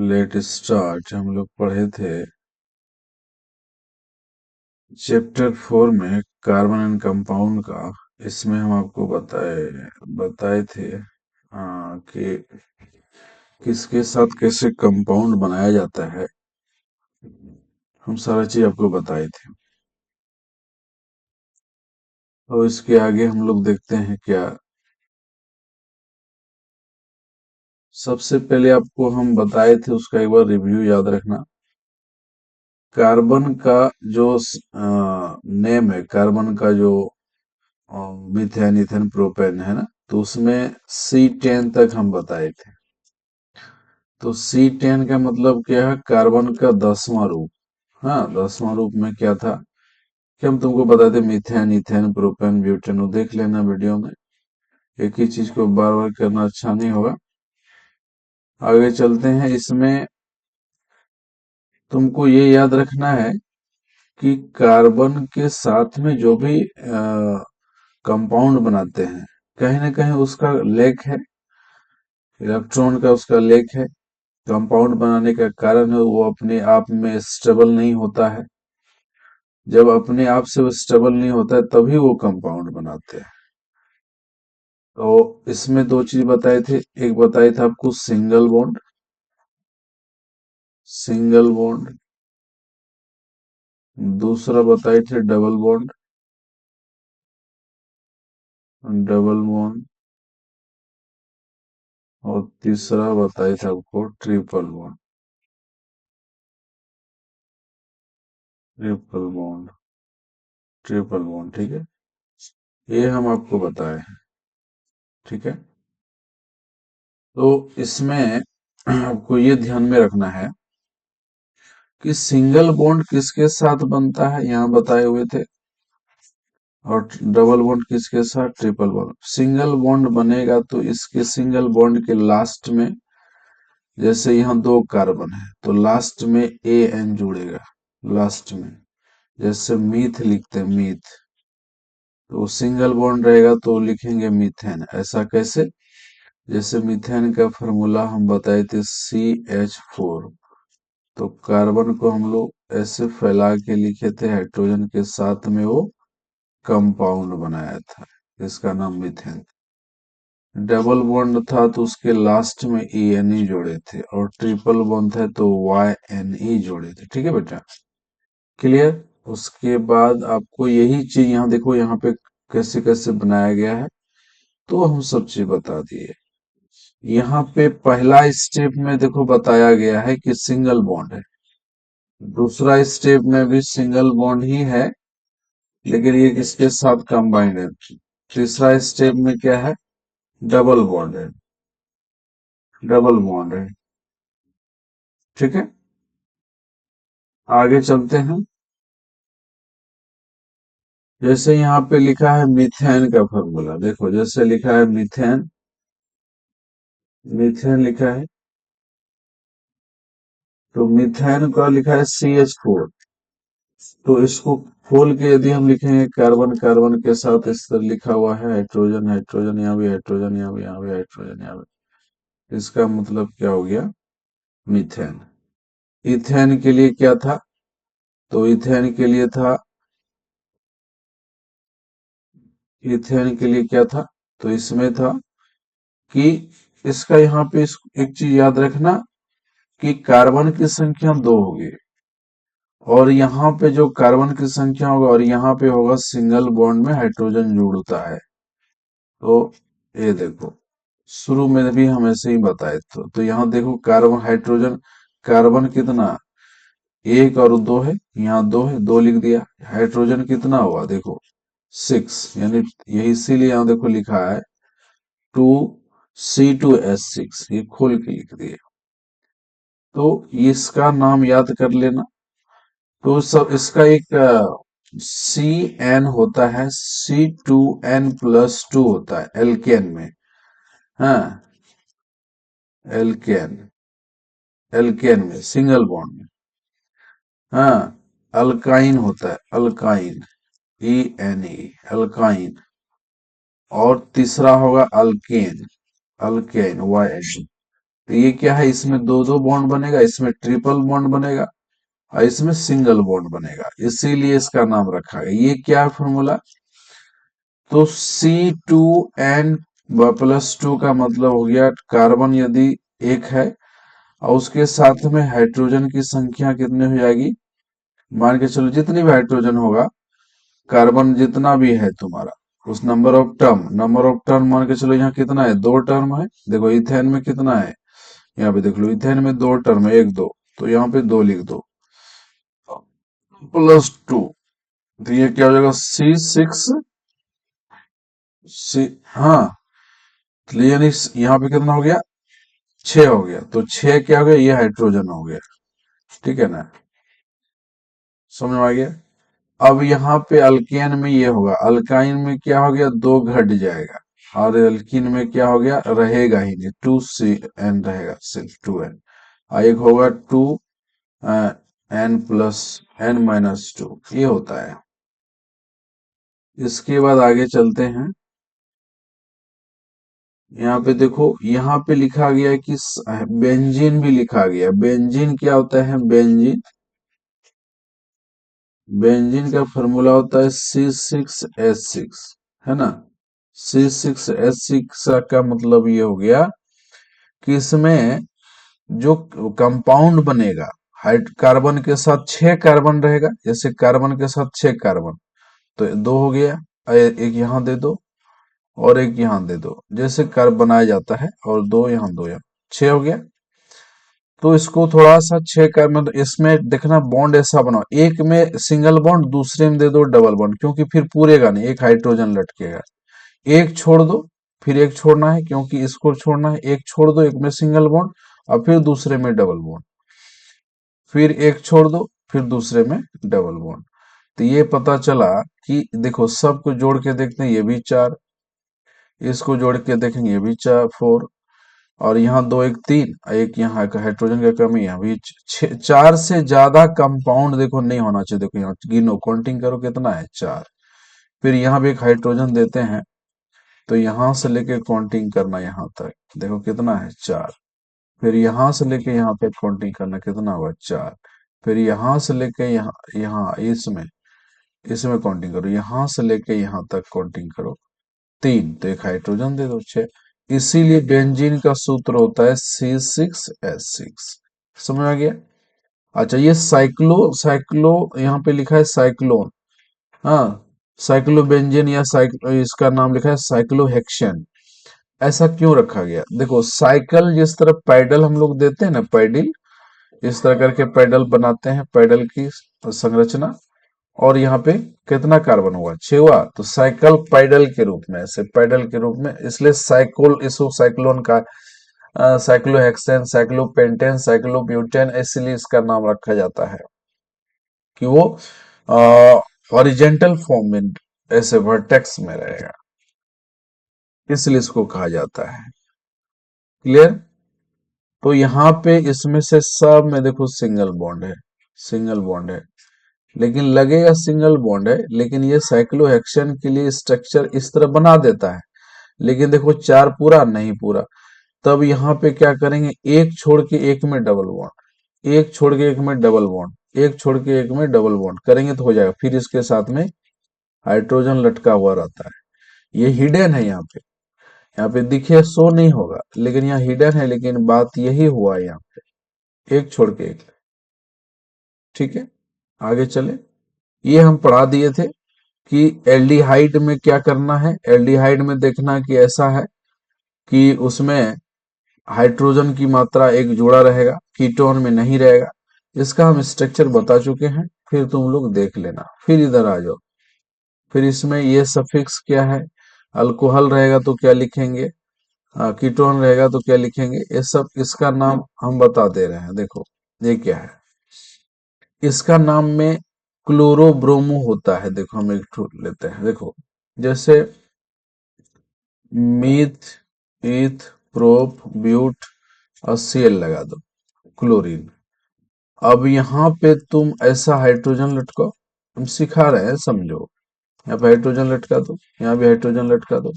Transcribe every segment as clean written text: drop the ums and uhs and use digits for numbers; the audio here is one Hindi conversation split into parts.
लेट स्टार्ट हम लोग पढ़े थे चैप्टर 4 में कार्बन एंड कंपाउंड का। इसमें हम आपको बताए बताए थे कि किसके साथ कैसे कंपाउंड बनाया जाता है। हम सारा चीज आपको बताए थे। और इसके आगे हम लोग देखते हैं क्या। सबसे पहले आपको हम बताए थे उसका एक बार रिव्यू याद रखना। कार्बन का जो नेम है, कार्बन का जो मीथेन इथेन प्रोपेन है ना, तो उसमें C10 तक हम बताए थे। तो C10 का मतलब क्या है? कार्बन का 10वां रूप। हाँ, 10वां रूप में क्या था कि हम तुमको बताए थे मीथेन इथेन प्रोपेन ब्यूटेन। वो देख लेना वीडियो में। एक ही चीज को बार बार करना अच्छा नहीं होगा। आगे चलते हैं। इसमें तुमको ये याद रखना है कि कार्बन के साथ में जो भी कंपाउंड बनाते हैं, कहीं ना कहीं उसका लेक है, इलेक्ट्रॉन का उसका लेक है। कंपाउंड बनाने का कारण है वो अपने आप में स्टेबल नहीं होता है। जब अपने आप से वो स्टेबल नहीं होता है तभी वो कंपाउंड बनाते हैं। तो इसमें दो चीज बताए थे। एक बताए थे आपको सिंगल बॉन्ड, सिंगल बॉन्ड। दूसरा बताए थे डबल बॉन्ड, डबल बॉन्ड। और तीसरा बताए थे आपको triple bond, triple bond, triple bond. ठीक है, ये हम आपको बताए हैं। ठीक है, तो इसमें आपको ये ध्यान में रखना है कि सिंगल बॉन्ड किसके साथ बनता है, यहाँ बताए हुए थे। और डबल बॉन्ड किसके साथ? Triple bond. सिंगल बॉन्ड बनेगा तो इसके सिंगल बॉन्ड के लास्ट में, जैसे यहाँ दो कार्बन है तो लास्ट में एन जुड़ेगा। लास्ट में जैसे मीथ लिखते हैं, मीथ, तो सिंगल बॉन्ड रहेगा तो लिखेंगे मीथेन। ऐसा कैसे? जैसे मीथेन का फॉर्मूला हम बताए थे CH4। तो कार्बन को हम लोग ऐसे फैला के लिखे थे, हाइड्रोजन के साथ में वो कंपाउंड बनाया था, इसका नाम मीथेन। डबल बॉन्ड था तो उसके लास्ट में ENE जोड़े थे, और ट्रिपल बॉन्ड था तो YNE जोड़े थे। ठीक है बेटा, क्लियर? उसके बाद आपको यही चीज यहाँ देखो, यहाँ पे कैसे कैसे बनाया गया है, तो हम सब चीज बता दिए। यहाँ पे पहला स्टेप में देखो बताया गया है कि सिंगल बॉन्ड है। दूसरा स्टेप में भी सिंगल बॉन्ड ही है, लेकिन ये किसके साथ कंबाइंड है? तीसरा स्टेप में क्या है? डबल बॉन्ड है, डबल बॉन्ड है। ठीक है, आगे चलते हैं। जैसे यहाँ पे लिखा है मीथेन का फॉर्मूला, देखो जैसे लिखा है मीथेन, मीथेन लिखा है, तो मीथेन का लिखा है CH4। तो इसको खोल के यदि हम लिखेंगे कार्बन कार्बन के साथ, इस तरह लिखा हुआ है हाइड्रोजन हाइड्रोजन, यहाँ भी हाइड्रोजन, यहाँ भी हाइड्रोजन, यहाँ भी, इसका मतलब क्या हो गया? मीथेन। इथेन के लिए क्या था? तो इथेन के लिए था, इथेन के लिए क्या था? तो इसमें था कि इसका यहाँ पे एक चीज याद रखना कि कार्बन की संख्या 2 होगी, और यहाँ पे जो कार्बन की संख्या होगा, और यहाँ पे होगा सिंगल बॉन्ड में हाइड्रोजन जुड़ता है। तो ये देखो, शुरू में भी हम ऐसे ही बताए थे। तो यहाँ देखो कार्बन हाइड्रोजन, कार्बन कितना? 1 और 2 है, यहाँ 2 है, 2 लिख दिया। हाइड्रोजन कितना हुआ देखो? 6, यानी ये इसीलिए यहाँ देखो लिखा है 2C2H6, ये खोल के लिख दिए। तो इसका नाम याद कर लेना। तो सब इसका एक CN होता है, C2N+2 होता है एल्केन में। हाँ, एल्केन, एल्केन में सिंगल बॉन्ड में। हाँ, अल्काइन होता है, अल्काइन, ENE, अल्काइन। और तीसरा होगा अल्केन, अल्केन, YN। तो ये क्या है, इसमें दो दो बॉन्ड बनेगा, इसमें ट्रिपल बॉन्ड बनेगा और इसमें सिंगल बॉन्ड बनेगा, इसीलिए इसका नाम रखा है। ये क्या है फॉर्मूला, तो C2N प्लस 2 का मतलब हो गया कार्बन यदि एक है और उसके साथ में हाइड्रोजन की संख्या कितनी हो जाएगी, मान के चलो जितनी भी हाइड्रोजन होगा, कार्बन जितना भी है तुम्हारा, उस नंबर ऑफ टर्म मान के चलो, यहाँ कितना है, दो टर्म है। देखो इथेन में कितना है, यहाँ पे देख लो, इथेन में दो टर्म है, एक दो, तो यहाँ पे दो लिख दो, +2। तो ये क्या हो जाएगा, C6 हाँ, तो यानी यहाँ पे कितना हो गया, 6 हो गया, तो 6 क्या हो गया, ये हाइड्रोजन हो गया। ठीक है ना, समझ में आ गया। अब यहाँ पे अल्केन में ये होगा, अल्काइन में क्या हो गया, दो घट जाएगा, और एल्कीन में क्या हो गया, रहेगा ही नहीं, 2CN रहेगा, सिर्फ 2N। और एक होगा 2N+N-2, ये होता है। इसके बाद आगे चलते हैं। यहाँ पे देखो, यहाँ पे लिखा गया है कि बेंजीन भी लिखा गया है। बेंजीन क्या होता है, बेंजीन, बेंजीन का फॉर्मूला होता है C6H6, है ना। C6H6 का मतलब ये हो गया कि इसमें जो कंपाउंड बनेगा, हाइड कार्बन के साथ 6 कार्बन रहेगा, जैसे कार्बन के साथ 6 कार्बन, तो दो हो गया, एक यहाँ दे दो और एक यहाँ दे दो, जैसे कार्ब बनाया जाता है, और दो यहाँ 6 हो गया। तो इसको थोड़ा सा चेक कर, मतलब इसमें देखना बॉन्ड ऐसा बनाओ, एक में सिंगल बॉन्ड, दूसरे में दे दो डबल बॉन्ड, क्योंकि फिर पूरेगा नहीं, एक हाइड्रोजन लटकेगा। एक छोड़ दो, फिर एक छोड़ना है, क्योंकि इसको छोड़ना है, एक छोड़ दो, एक में सिंगल बॉन्ड और फिर दूसरे में डबल बॉन्ड, फिर एक छोड़ दो, फिर दूसरे में डबल बॉन्ड। तो ये पता चला कि देखो, सबको जोड़ के देखते हैं, ये भी 4, इसको जोड़ के देखेंगे, ये भी 4 और यहाँ दो, एक 3, एक यहाँ का हाइड्रोजन का कमी, यहाँ भी 4 से ज्यादा कंपाउंड देखो नहीं होना चाहिए। देखो यहाँ गिनो, काउंटिंग करो कितना है, 4। फिर यहाँ भी एक हाइड्रोजन देते हैं, तो यहाँ से लेके काउंटिंग करना यहाँ तक, देखो कितना है, 4। फिर यहाँ से लेके यहाँ पे काउंटिंग करना, कितना हुआ, 4। फिर यहाँ से लेके यहाँ, यहाँ इसमें इसमें काउंटिंग करो, यहाँ से लेके यहाँ तक काउंटिंग करो, 3, तो एक हाइड्रोजन दे दो, 6। इसीलिए बेंजीन का सूत्र होता है C6H6। समझ आ गया। अच्छा, ये साइक्लो साइक्लो यहाँ पे लिखा है साइक्लोन, हाँ, साइक्लोबेंजीन या इसका नाम लिखा है साइक्लोहेक्सेन। ऐसा क्यों रखा गया, देखो साइकिल जिस तरह पैडल हम लोग देते हैं ना, पैडल इस तरह करके पैडल बनाते हैं, पैडल की संरचना, और यहाँ पे कितना कार्बन हुआ, 6 हुआ, तो साइकिल पैडल के रूप में, ऐसे पैडल के रूप में, इसलिए साइकोल, इसको साइक्लोन का, साइक्लोहेक्सेन, साइक्लोपेंटेन, साइक्लोब्यूटेन, इसलिए इसका नाम रखा जाता है कि वो हॉरिजेंटल फॉर्म में, ऐसे वर्टेक्स में रहेगा, इसलिए इसको कहा जाता है। क्लियर। तो यहाँ पे इसमें से सब में देखो सिंगल बॉन्ड है, सिंगल बॉन्ड है, लेकिन लगेगा सिंगल बॉन्ड है, लेकिन ये साइक्लोहेक्सेन के लिए स्ट्रक्चर इस तरह बना देता है, लेकिन देखो 4 पूरा नहीं पूरा। तब यहाँ पे क्या करेंगे, एक छोड़ के एक में डबल बॉन्ड, एक छोड़ के एक में डबल बॉन्ड, एक छोड़ के एक में डबल बॉन्ड करेंगे तो हो जाएगा। फिर इसके साथ में हाइड्रोजन लटका हुआ रहता है, ये हिडन है यहाँ पे दिखे शो नहीं होगा, लेकिन यहाँ हिडन है, लेकिन बात यही हुआ है यहाँ पे, एक छोड़ के एक। ठीक है, आगे चले। ये हम पढ़ा दिए थे कि एल्डिहाइड में क्या करना है। एल्डिहाइड में देखना कि ऐसा है कि उसमें हाइड्रोजन की मात्रा एक जोड़ा रहेगा, कीटोन में नहीं रहेगा। इसका हम स्ट्रक्चर बता चुके हैं, फिर तुम लोग देख लेना। फिर इधर आ जाओ, फिर इसमें ये सफिक्स क्या है, अल्कोहल रहेगा तो क्या लिखेंगे, कीटोन रहेगा तो क्या लिखेंगे, ये सब इसका नाम हम बता दे रहे हैं। देखो ये क्या है, इसका नाम में क्लोरोब्रोमो होता है। देखो हम एक ठो लेते हैं, देखो जैसे मीथ, ईथ, प्रोप, ब्यूट और सीएल लगा दो, क्लोरीन। अब यहाँ पे तुम ऐसा हाइड्रोजन लटकाओ, हम सिखा रहे हैं, समझो। यहाँ पे हाइड्रोजन लटका दो, यहाँ भी हाइड्रोजन लटका दो,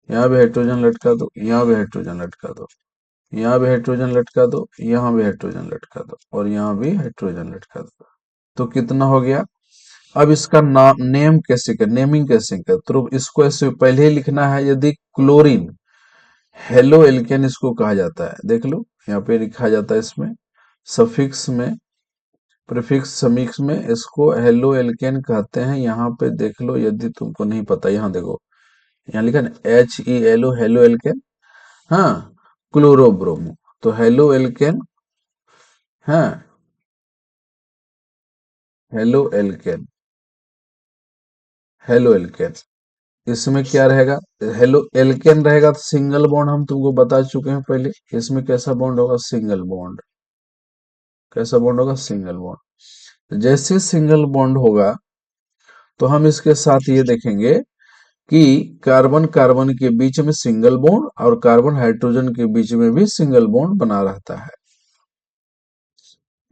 यहाँ भी हाइड्रोजन लटका दो, यहाँ भी हाइड्रोजन लटका दो, यहाँ भी हाइड्रोजन लटका दो, यहाँ भी हाइड्रोजन लटका दो, और यहाँ भी हाइड्रोजन लटका दो। तो कितना हो गया? अब इसका नाम नेम कैसे कर, नेमिंग कैसे कर, तो इसको ऐसे पहले ही लिखना है। यदि क्लोरीन हेलो एल्केन इसको कहा जाता है, देख लो यहाँ पे लिखा जाता है इसमें सफिक्स में, प्रीफिक्स समिक्स में इसको हेलो एल्केन कहते हैं। यहाँ पे देख लो, यदि तुमको नहीं पता, यहाँ देखो, यहाँ लिखा ना HELO, हेलो एल्केन। हाँ, क्लोरोब्रोमो, तो हेलो एल्केन, हाँ, हेलो एल्केन, हेलो एल्केन, इसमें क्या रहेगा? हेलो एल्केन रहेगा तो सिंगल बॉन्ड हम तुमको बता चुके हैं पहले। इसमें कैसा बॉन्ड होगा? Single bond. कैसा बॉन्ड होगा? Single bond. जैसे सिंगल बॉन्ड होगा तो हम इसके साथ ये देखेंगे कि कार्बन कार्बन के बीच में सिंगल बॉन्ड और कार्बन हाइड्रोजन के बीच में भी सिंगल बॉन्ड बना रहता है।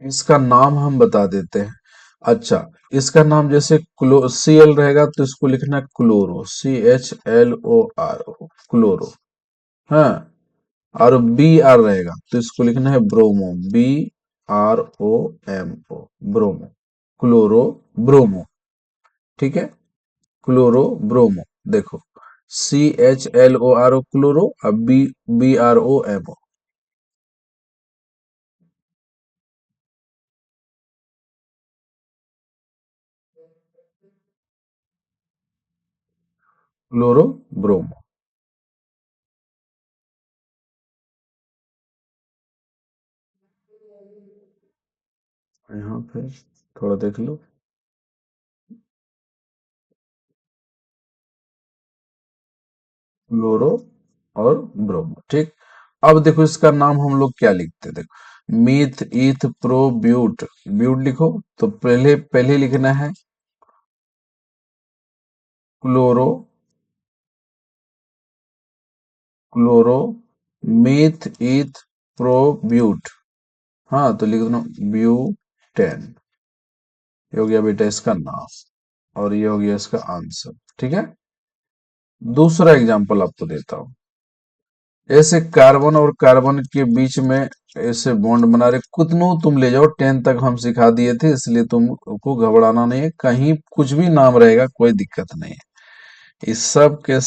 इसका नाम हम बता देते हैं। अच्छा, इसका नाम जैसे Cl रहेगा तो इसको लिखना क्लोरो, CHLORO, क्लोरो। हाँ, और Br रहेगा तो इसको लिखना है bromo, BROMO, bromo, chloro bromo. ठीक है, क्लोरो ब्रोमो। देखो, CHLORO क्लोरो, और BROMO, क्लोरो ब्रोमो। यहाँ पे थोड़ा देख लो, क्लोरो और ब्रोमो। ठीक, अब देखो इसका नाम हम लोग क्या लिखते हैं, देखो, मीथ ईथ प्रो ब्यूट, ब्यूट लिखो तो पहले पहले लिखना है chloro, chloro meth eth prop but. हाँ, तो लिख दो ब्यूटेन। ये हो गया बेटा इसका नाम, और ये हो गया इसका आंसर। ठीक है, दूसरा एग्जांपल आपको देता हूं। ऐसे कार्बन और कार्बन के बीच में ऐसे बॉन्ड बना रहे, कितनों तुम ले जाओ, 10 तक हम सिखा दिए थे, इसलिए तुमको घबराना नहीं है, कहीं कुछ भी नाम रहेगा कोई दिक्कत नहीं है। इस सब के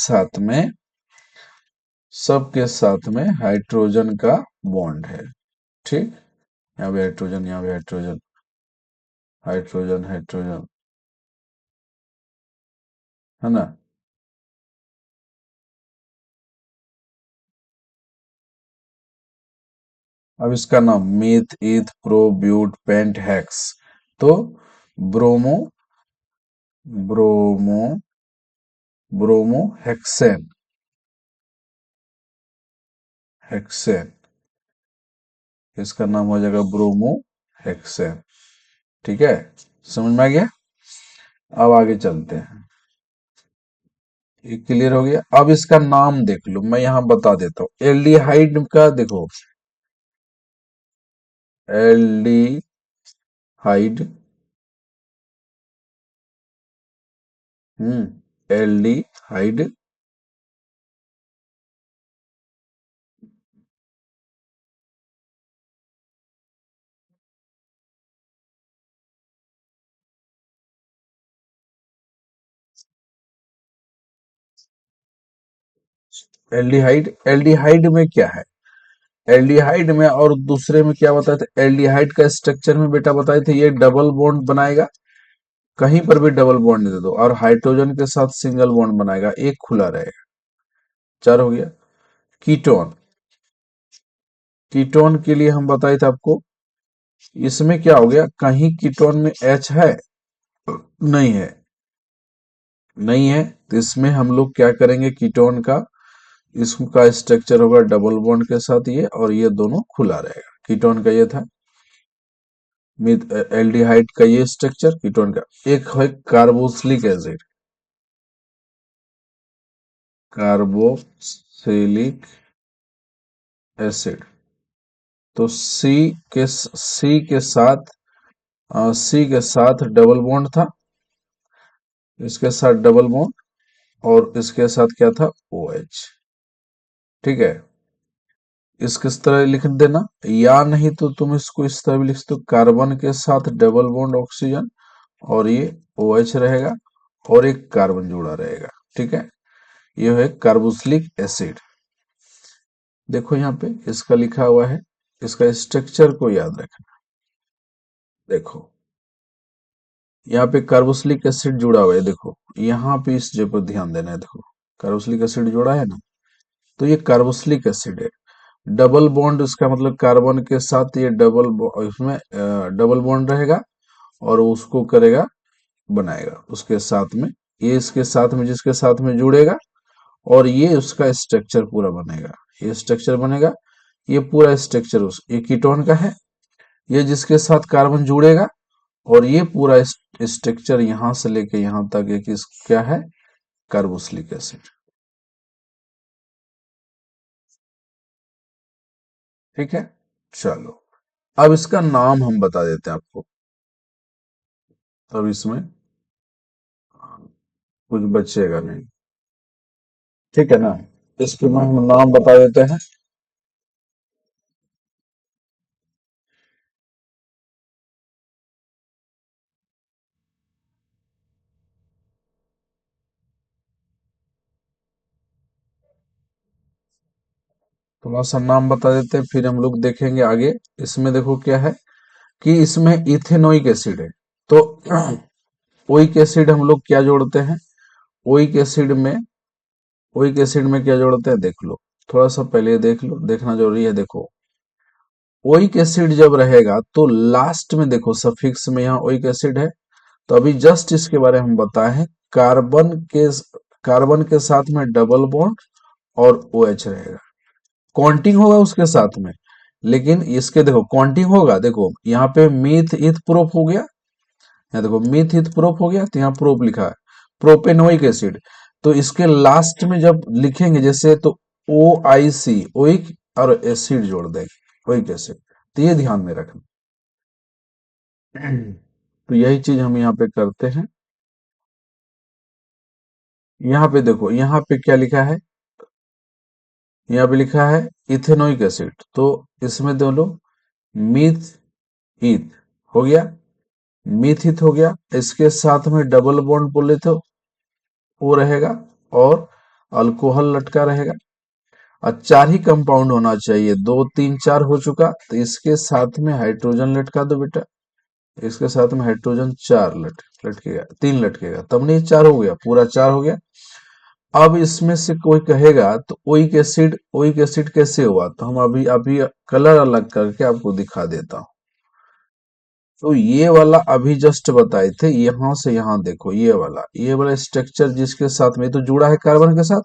साथ में हाइड्रोजन का बॉन्ड है। ठीक, यहाँ भी हाइड्रोजन, यहाँ भी हाइड्रोजन, हाइड्रोजन हाइड्रोजन, है ना? अब इसका नाम meth eth prop but pent hex, तो bromo, bromo, bromo hexane, hexane, इसका नाम हो जाएगा ब्रोमो हेक्सेन। ठीक है, समझ में आ गया? अब आगे चलते हैं। ये क्लियर हो गया? अब इसका नाम देख लो, मैं यहां बता देता हूं। एल्डिहाइड का देखो, एल्डिहाइड, एल्डिहाइड, एल्डिहाइड, एल्डिहाइड में क्या है? एल्डिहाइड में और दूसरे में क्या बताए थे? एल्डिहाइड का स्ट्रक्चर में बेटा बताए थे ये डबल बॉन्ड बनाएगा, कहीं पर भी डबल बॉन्ड दे दो, और हाइड्रोजन के साथ सिंगल बॉन्ड बनाएगा, एक खुला रहेगा। चार हो गया। कीटोन, कीटोन के लिए हम बताए थे आपको, इसमें क्या हो गया, कहीं कीटोन में H है? नहीं है, नहीं है, तो इसमें हम लोग क्या करेंगे, कीटोन का, इसका स्ट्रक्चर होगा डबल बॉन्ड के साथ ये, और ये दोनों खुला रहेगा। कीटोन का ये था, मिथ एल्डिहाइड का ये स्ट्रक्चर, कीटोन का। एक है कार्बोक्सिलिक एसिड, कार्बोक्सिलिक एसिड, तो सी के साथ डबल बॉन्ड था, इसके साथ डबल बॉन्ड, और इसके साथ क्या था? OH। ठीक है, इस किस तरह लिख देना, या नहीं तो तुम इसको इस तरह भी लिख सकते हो, कार्बन के साथ डबल बॉन्ड ऑक्सीजन और ये OH रहेगा और एक कार्बन जुड़ा रहेगा। ठीक है, ये है कार्बोक्सिलिक एसिड। देखो यहाँ पे इसका लिखा हुआ है, इसका स्ट्रक्चर को याद रखना। देखो यहाँ पे कार्बोक्सिलिक एसिड जुड़ा हुआ है, देखो यहाँ पे इस जगह पर ध्यान देना है। देखो कार्बोक्सिलिक एसिड जुड़ा है ना, तो ये कार्बोक्सिलिक एसिड है। डबल बॉन्ड इसका मतलब कार्बन के साथ ये इसमें डबल बॉन्ड रहेगा और उसको करेगा, बनाएगा उसके साथ में, ये इसके साथ में जिसके साथ में जुड़ेगा और ये उसका स्ट्रक्चर पूरा बनेगा। ये स्ट्रक्चर बनेगा, ये पूरा स्ट्रक्चर उस ये कीटोन का है, ये जिसके साथ कार्बन जुड़ेगा और ये पूरा स्ट्रक्चर यहां से लेके यहां तक एक क्या है, कार्बोक्सिलिक एसिड। ठीक है, चलो अब इसका नाम हम बता देते हैं आपको, तब इसमें कुछ बचेगा नहीं। ठीक है ना, इसके हम नाम बता देते हैं। थोड़ा सा नाम बता देते हैं, फिर हम लोग देखेंगे आगे। इसमें देखो क्या है कि इसमें इथेनोइक एसिड है, तो ओइक एसिड हम लोग क्या जोड़ते हैं, ओइक एसिड में ओइक एसिड में क्या जोड़ते हैं देख लो, थोड़ा सा पहले देख लो, देखना जरूरी है। देखो ओइक एसिड जब रहेगा तो लास्ट में देखो सफिक्स में यहाँ ओइक एसिड है, तो अभी जस्ट इसके बारे में हम बताए हैं, कार्बन के साथ में डबल बॉन्ड और OH रहेगा, काउंटिंग होगा उसके साथ में। लेकिन इसके देखो काउंटिंग होगा, देखो यहाँ पे मीथ ईथ प्रोप हो गया, यहाँ देखो मीथ ईथ प्रोप हो गया, तो यहाँ प्रोप लिखा है, प्रोपेनोइक एसिड। तो इसके लास्ट में जब लिखेंगे जैसे, तो OIC ओइक और एसिड जोड़ देंगे, ओइक एसिड। तो ये ध्यान में रखना। तो यही चीज हम यहाँ पे करते हैं। यहाँ पे देखो, यहाँ पे क्या लिखा है, यहाँ पे लिखा है इथेनोइक एसिड, तो इसमें दोनों मीथ ईथ हो गया, मीथित हो गया, इसके साथ में डबल बॉन्ड बोले तो वो रहेगा और अल्कोहल लटका रहेगा। और चार ही कंपाउंड होना चाहिए, दो तीन चार हो चुका, तो इसके साथ में हाइड्रोजन लटका दो बेटा, इसके साथ में हाइड्रोजन चार लटकेगा, तीन लटकेगा, तब नहीं चार हो गया, पूरा चार हो गया। अब इसमें से कोई कहेगा तो ओइक एसिड कैसे हुआ, तो हम अभी अभी कलर अलग करके आपको दिखा देता हूँ। तो ये वाला अभी जस्ट बताए थे, यहां से यहां देखो, ये वाला स्ट्रक्चर जिसके साथ में तो जुड़ा है कार्बन के साथ,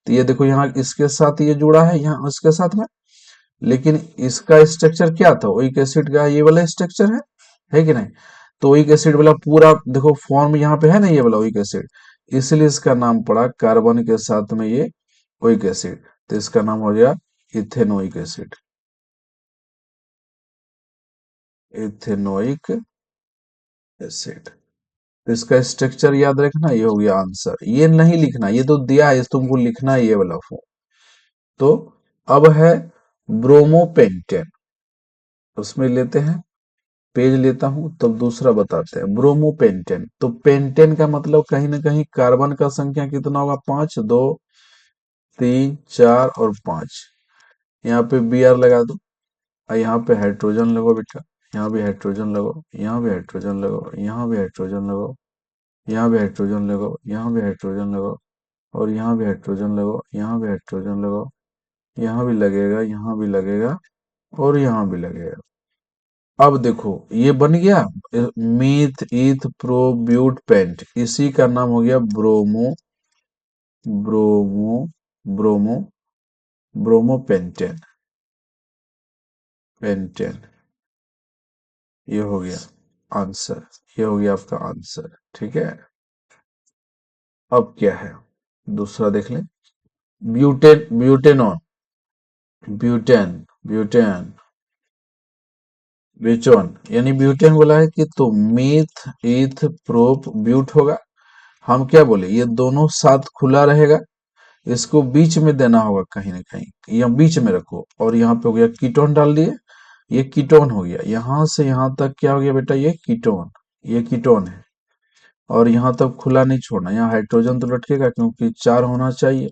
तो ये देखो यहाँ इसके साथ ये जुड़ा है, यहाँ इसके साथ में। लेकिन इसका स्ट्रक्चर क्या था, ओइक एसिड का ये वाला स्ट्रक्चर है कि नहीं। तो ओइक एसिड वाला पूरा देखो फॉर्म यहाँ पे है ना, ये वाला ओइक एसिड, इसलिए इसका नाम पड़ा कार्बन के साथ में ये ओइक एसिड, तो इसका नाम हो गया इथेनोइक एसिड, इथेनोइक एसिड। तो इसका स्ट्रक्चर याद रखना, ये हो गया आंसर। ये नहीं लिखना, ये तो दिया है, तुमको लिखना है ये वाला फॉर्म। तो अब है ब्रोमोपेंटेन, उसमें लेते हैं, पेज लेता हूं तब दूसरा बताते हैं। ब्रोमोपेंटेन, तो पेंटेन का मतलब कहीं ना कहीं कार्बन का संख्या कितना होगा, पांच, दो तीन चार और पांच, यहाँ पे Br लगा दो, और यहाँ पे हाइड्रोजन लगो बेटा, यहाँ भी हाइड्रोजन लगो, यहाँ भी हाइड्रोजन लगो, यहाँ भी हाइड्रोजन लगो, यहाँ भी हाइड्रोजन लगो, यहाँ भी हाइड्रोजन लगो, और यहाँ भी हाइड्रोजन लगो, यहाँ भी हाइड्रोजन लगो, यहाँ भी लगेगा, यहाँ भी लगेगा और यहाँ भी लगेगा। अब देखो ये बन गया myth eth prop but paint, इसी का नाम हो गया bromo bromo bromo bromopentane, pentane. ये हो गया आंसर, ये हो गया आपका आंसर। ठीक है, अब क्या है, दूसरा देख लें। ब्यूटेनॉन, ब्यूटेन ब्यूटेन ब्यूटोन, यानी ब्यूटेन बोला है कि, तो मीथ ईथ प्रोप ब्यूट होगा। हम क्या बोले, ये दोनों साथ खुला रहेगा, इसको बीच में देना होगा कहीं ना कहीं, या बीच में रखो, और यहाँ पे हो गया कीटोन डाल दिए, ये कीटोन हो गया, यहां से यहां तक क्या हो गया बेटा, ये कीटोन, ये कीटोन है। और यहाँ तक खुला नहीं छोड़ना, यहाँ हाइड्रोजन तो लटकेगा क्योंकि चार होना चाहिए।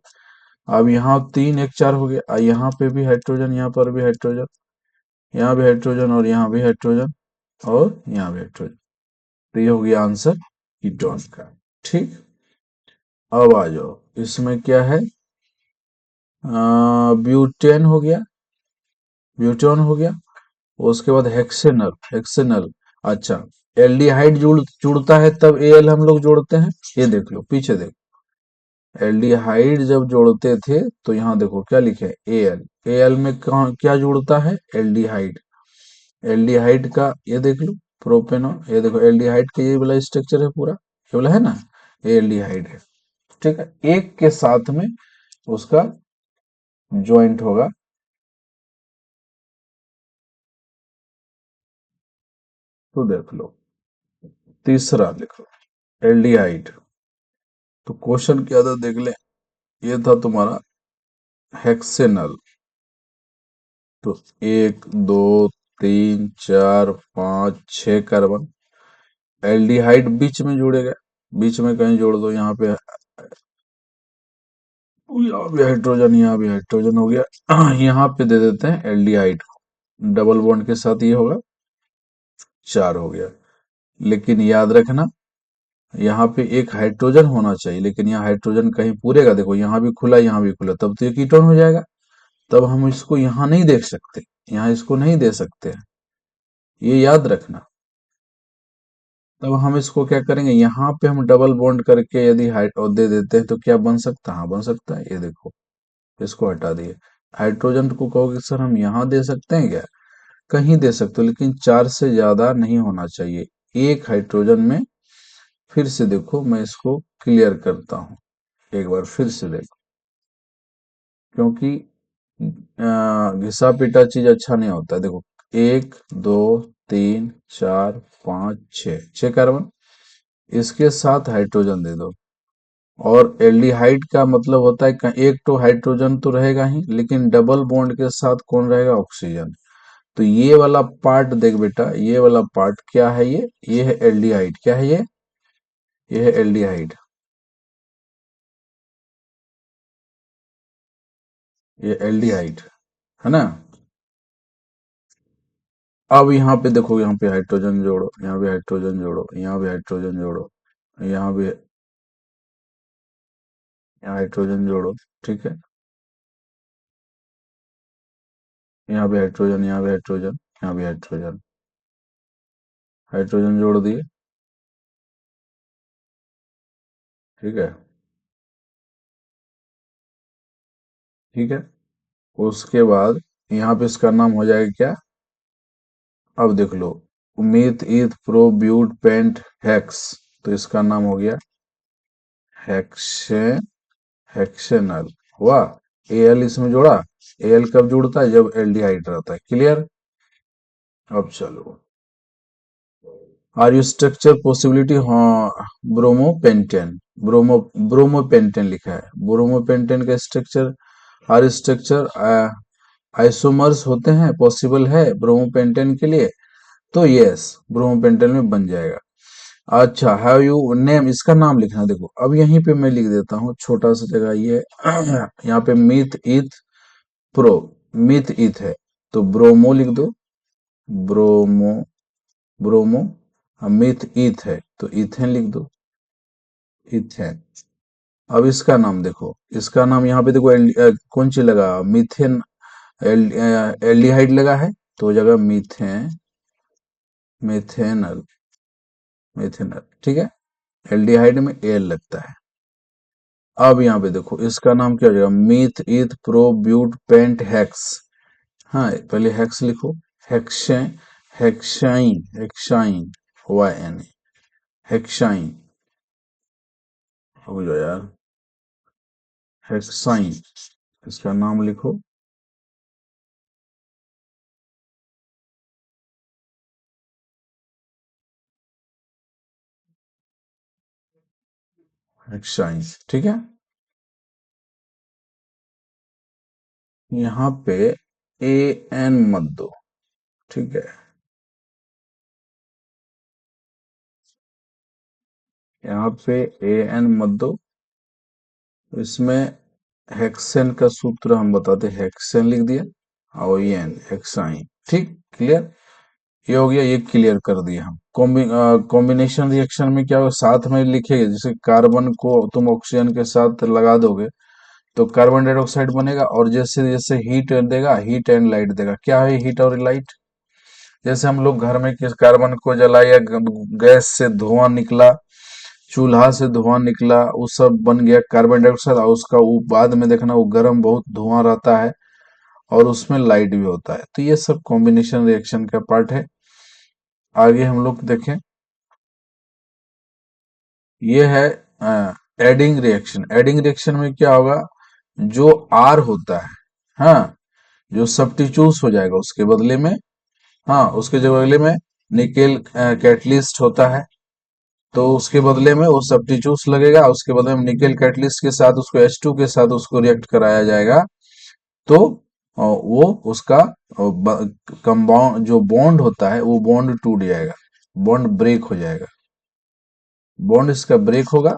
अब यहाँ तीन एक चार हो गया, यहाँ पे भी हाइड्रोजन, यहाँ पर भी हाइड्रोजन, यहाँ भी हाइड्रोजन, और यहाँ भी हाइड्रोजन, और यहाँ भी हाइड्रोजन। तो ये हो गया आंसर कीटोन का। ठीक, अब आ जाओ, इसमें क्या है, ब्यूटेन हो गया, ब्यूटेन हो गया, उसके बाद हेक्सेनल, हेक्सेनल। अच्छा, एल्डिहाइड जुड़ता है तब एल हम लोग जोड़ते हैं, ये देख लो पीछे देखो, एल्डिहाइड जब जोड़ते थे तो यहाँ देखो क्या लिखे, एल, एल में कहाँ क्या जुड़ता है, एल्डिहाइड, एल्डिहाइड का ये देख लो, प्रोपेनॉन, ये देखो एल्डिहाइड का ये वाला स्ट्रक्चर है पूरा, ये वाला है ना, ये एल्डिहाइड है। ठीक है, एक के साथ में उसका ज्वाइंट होगा। तो देख लो, तीसरा लिखो, एल्डिहाइड। तो क्वेश्चन क्या था देख ले, ये था तुम्हारा हेक्सेनल। तो एक दो तीन चार पाँच छह कार्बन, एल्डिहाइड बीच में जुड़ेगा, बीच में कहीं जोड़ दो, यहाँ पे, यहाँ भी हाइड्रोजन, यहाँ भी हाइड्रोजन हो गया। यहाँ पे दे देते हैं एल्डिहाइड को, डबल बॉन्ड के साथ ये होगा, चार हो गया। लेकिन याद रखना, यहाँ पे एक हाइड्रोजन होना चाहिए, लेकिन यहाँ हाइड्रोजन कहीं पूरेगा, देखो यहाँ भी खुला, यहाँ भी खुला, तब तो ये कीटोन हो जाएगा। तब हम इसको यहाँ नहीं देख सकते, यहाँ इसको नहीं दे सकते हैं, ये याद रखना। तब हम इसको क्या करेंगे, यहाँ पे हम डबल बॉन्ड करके यदि हाइट और दे देते हैं तो क्या बन सकता है, हाँ बन सकता है, ये देखो, इसको हटा दिए। हाइड्रोजन को कहोगे सर हम यहाँ दे सकते हैं क्या, कहीं दे सकते हो, लेकिन चार से ज्यादा नहीं होना चाहिए एक हाइड्रोजन में। फिर से देखो, मैं इसको क्लियर करता हूँ, एक बार फिर से देखो, क्योंकि घिसा पिटा चीज अच्छा नहीं होता। देखो, एक दो तीन चार पाँच छः, छः कार्बन, इसके साथ हाइड्रोजन दे दो। और एल्डिहाइड का मतलब होता है एक तो हाइड्रोजन तो रहेगा ही, लेकिन डबल बॉन्ड के साथ कौन रहेगा, ऑक्सीजन। तो ये वाला पार्ट देख बेटा, ये वाला पार्ट क्या है, ये है एल्डिहाइड, क्या है ये है एल्डिहाइड, ये एल्डिहाइड है ना। अब यहाँ पे देखो, यहाँ पे हाइड्रोजन जोड़ो, यहाँ भी हाइड्रोजन जोड़ो, यहाँ भी हाइड्रोजन जोड़ो, यहाँ भी, यहाँ हाइड्रोजन जोड़ो, ठीक है, यहाँ भी हाइड्रोजन, यहाँ भी हाइड्रोजन, यहाँ भी हाइड्रोजन, हाइड्रोजन जोड़ दिए, ठीक है, ठीक है। उसके बाद यहाँ पे इसका नाम हो जाएगा क्या, अब देख लो, meth eth prop but pent hex, तो इसका नाम हो गया हेक्से, हेक्सेनल हुआ। एल इसमें जोड़ा, एल कब जुड़ता है, जब एल्डिहाइड रहता है, क्लियर। अब चलो, आर यू स्ट्रक्चर पॉसिबिलिटी, हाँ, ब्रोमोपेंटेन, ब्रोमोपेंटेन लिखा है, ब्रोमोपेंटेन का स्ट्रक्चर, आर स्ट्रक्चर आइसोमर्स होते हैं, पॉसिबल है ब्रोमोपेंटेन के लिए, तो यस, ब्रोमोपेंटेन में बन जाएगा। अच्छा, हैव यू नेम, इसका नाम लिखना, देखो अब यहीं पे मैं लिख देता हूँ, छोटा सा जगह ये यहाँ पे मीथ ईथ प्रो, मीथ ईथ है, तो ब्रोमो लिख दो, ब्रोमो, ब्रोमो, मिथ ईथ है तो इथेन लिख दो, इथेन। अब इसका नाम देखो, इसका नाम यहाँ पे देखो, कौन सी लगा, मीथेन, एल्डिहाइड लगा है, तो हो जाएगा मीथेन, मिथेनल, मिथेनल, ठीक है, एल्डिहाइड में एल लगता है। अब यहाँ पे देखो, इसका नाम क्या हो जाएगा, meth eth prop but pent hex, हाँ पहले हेक्स लिखो, hexa, hexyne, hexyne, Y N, hexyne, हो जाओ यार, हेक्साइन, इसका नाम लिखो, हेक्साइन, ठीक है। यहाँ पे AN मत दो, ठीक है। यहाँ पे AN मत दो, इसमें हेक्सेन का सूत्र हम बताते हैं, हेक्सेन लिख दिया और एन हेक्साइन, ठीक, क्लियर। ये हो गया, ये क्लियर कर दिया हम। कॉम्बिनेशन रिएक्शन में क्या होगा, साथ में लिखेगा, जैसे कार्बन को तुम ऑक्सीजन के साथ लगा दोगे तो कार्बन डाइऑक्साइड बनेगा, और जैसे जैसे हीट देगा, हीट एंड लाइट देगा। क्या है हीट और लाइट? जैसे हम लोग घर में किस कार्बन को जलाए या गैस से धुआं निकला, चूल्हा से धुआं निकला, वो सब बन गया कार्बन डाइऑक्साइड, और उसका वो बाद में देखना वो गर्म बहुत धुआं रहता है और उसमें लाइट भी होता है। तो ये सब कॉम्बिनेशन रिएक्शन का पार्ट है। आगे हम लोग देखें, ये है एडिंग रिएक्शन। एडिंग रिएक्शन में क्या होगा, जो आर होता है, हाँ, जो सब्स्टिट्यूट हो जाएगा उसके बदले में, हाँ, उसके जो बदले में निकेल कैटलिस्ट होता है, तो उसके बदले में वो सब्स्टिट्यूट लगेगा, उसके बदले में निकेल कैटलिस्ट के साथ उसको H2 के साथ उसको रिएक्ट कराया जाएगा, तो वो उसका कंपाउंड जो बॉन्ड होता है वो बॉन्ड टूट जाएगा, बॉन्ड ब्रेक हो जाएगा, बॉन्ड इसका ब्रेक होगा।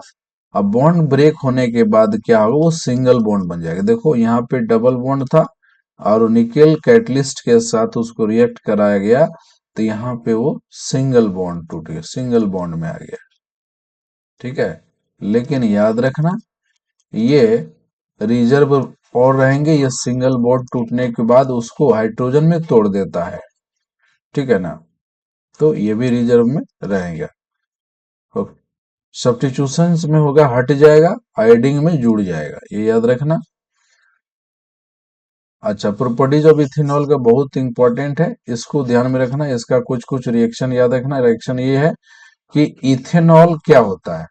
अब बॉन्ड ब्रेक होने के बाद क्या होगा, वो सिंगल बॉन्ड बन जाएगा। देखो यहाँ पे डबल बॉन्ड था और निकेल कैटलिस्ट के साथ उसको रिएक्ट कराया गया, तो यहाँ पे वो सिंगल बॉन्ड टूट गया, सिंगल बॉन्ड में आ गया, ठीक है। लेकिन याद रखना, ये रिजर्व और रहेंगे, ये सिंगल बॉन्ड टूटने के बाद उसको हाइड्रोजन में तोड़ देता है, ठीक है ना, तो ये भी रिजर्व में रहेगा। सब्स्टिट्यूशन में होगा हट जाएगा, आयोडिंग में जुड़ जाएगा, ये याद रखना। अच्छा, प्रॉपर्टीज ऑफ इथेनॉल का बहुत इंपॉर्टेंट है, इसको ध्यान में रखना। इसका कुछ कुछ रिएक्शन याद रखना। रिएक्शन ये है कि इथेनॉल क्या होता है,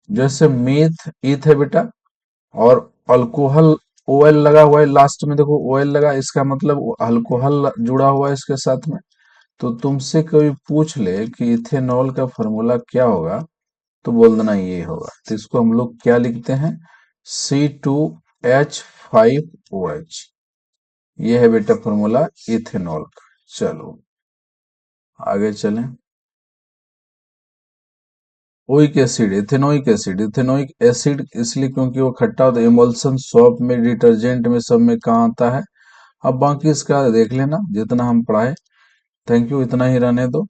जैसे मीथ ईथ है बेटा, और अल्कोहल ओएल लगा हुआ है, लास्ट में देखो ओएल लगा, इसका मतलब अल्कोहल जुड़ा हुआ है इसके साथ में। तो तुमसे कोई पूछ ले कि इथेनॉल का फॉर्मूला क्या होगा, तो बोल देना ये होगा। तो इसको हम लोग क्या लिखते हैं, C2H5OH, ये है बेटा फॉर्मूला इथेनॉल का। चलो आगे चलें। Oic acid, ethanoic acid, ethanoic acid इसलिए क्योंकि वो खट्टा होता है। इमल्सन सोप में, डिटर्जेंट में, सब में कहाँ आता है। अब बाकी इसका देख लेना जितना हम पढ़ाए। थैंक यू, इतना ही रहने दो।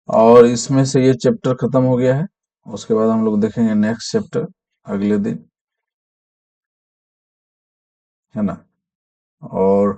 और इसमें से ये चैप्टर खत्म हो गया है, उसके बाद हम लोग देखेंगे नेक्स्ट चैप्टर अगले दिन, है ना। और